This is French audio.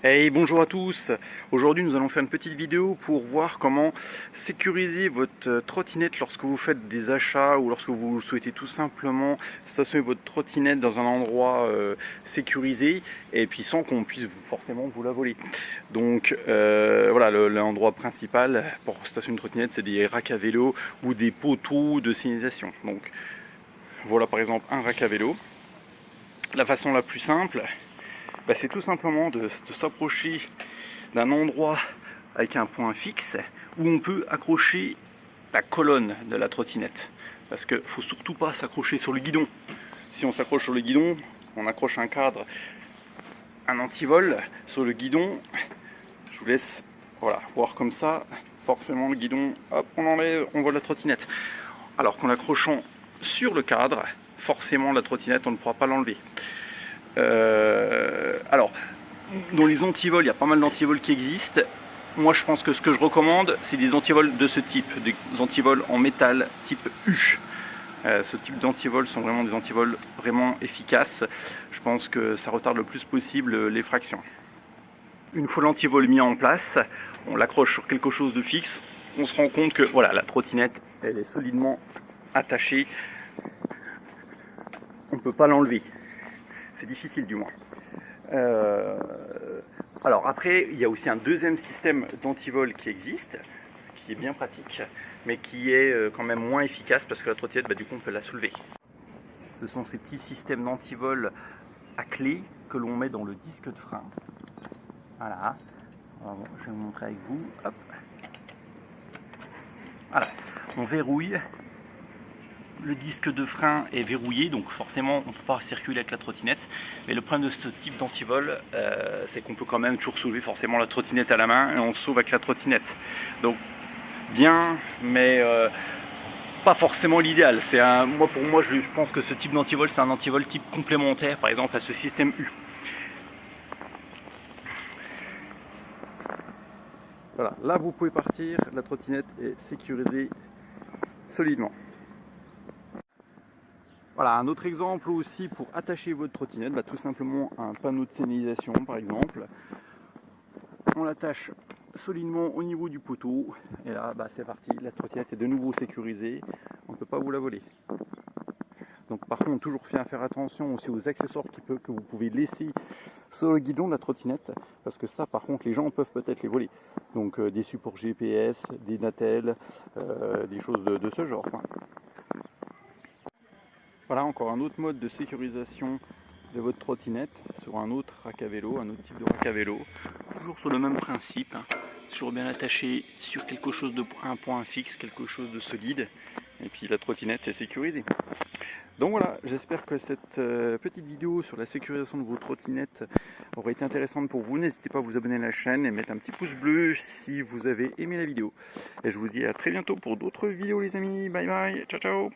Hey, bonjour à tous. Aujourd'hui, nous allons faire une petite vidéo pour voir comment sécuriser votre trottinette lorsque vous faites des achats ou lorsque vous souhaitez tout simplement stationner votre trottinette dans un endroit sécurisé et puis sans qu'on puisse forcément vous la voler. Donc voilà, l'endroit principal pour stationner une trottinette, c'est des racks à vélo ou des poteaux de signalisation. Donc voilà par exemple un rack à vélo. La façon la plus simple, c'est tout simplement de s'approcher d'un endroit avec un point fixe où on peut accrocher la colonne de la trottinette. Parce qu'il ne faut surtout pas s'accrocher sur le guidon. Si on s'accroche sur le guidon, on accroche un cadre, un antivol sur le guidon. Je vous laisse voir comme ça. Forcément le guidon, hop, on enlève, on vole la trottinette. Alors qu'en l'accrochant sur le cadre, forcément la trottinette, on ne pourra pas l'enlever. Alors, dans les antivols, il y a pas mal d'antivols qui existent. Moi, je pense que ce que je recommande, c'est des antivols de ce type, des antivols en métal type U. Ce type d'antivols sont vraiment des antivols vraiment efficaces. Je pense que ça retarde le plus possible les fractions. Une fois l'antivol mis en place, on l'accroche sur quelque chose de fixe. On se rend compte que voilà, la trottinette, elle est solidement attachée. On ne peut pas l'enlever. C'est difficile du moins. Alors après, il y a aussi un deuxième système d'antivol qui existe, qui est bien pratique, mais qui est quand même moins efficace parce que la trottinette, du coup, on peut la soulever. Ce sont ces petits systèmes d'antivol à clé que l'on met dans le disque de frein. Voilà. Alors, je vais vous montrer avec vous. Hop. Voilà. On verrouille. Le disque de frein est verrouillé, donc forcément on ne peut pas circuler avec la trottinette. Mais le problème de ce type d'antivol, c'est qu'on peut quand même toujours soulever forcément la trottinette à la main et on sauve avec la trottinette. Donc bien, mais pas forcément l'idéal. Pour moi, je pense que ce type d'antivol, c'est un antivol type complémentaire, par exemple à ce système U. Voilà, là vous pouvez partir, la trottinette est sécurisée solidement. Voilà, un autre exemple aussi pour attacher votre trottinette, tout simplement un panneau de signalisation par exemple. On l'attache solidement au niveau du poteau et là c'est parti, la trottinette est de nouveau sécurisée, on ne peut pas vous la voler. Donc par contre, toujours faire attention aussi aux accessoires que vous pouvez laisser sur le guidon de la trottinette, parce que ça par contre les gens peuvent peut-être les voler. Donc des supports GPS, des natels, des choses de ce genre. Voilà encore un autre mode de sécurisation de votre trottinette sur un autre rack à vélo, un autre type de rack à vélo. Toujours sur le même principe, toujours bien attaché sur quelque chose un point fixe, quelque chose de solide. Et puis la trottinette est sécurisée. Donc voilà, j'espère que cette petite vidéo sur la sécurisation de vos trottinettes aurait été intéressante pour vous. N'hésitez pas à vous abonner à la chaîne et mettre un petit pouce bleu si vous avez aimé la vidéo. Et je vous dis à très bientôt pour d'autres vidéos les amis. Bye bye, ciao ciao.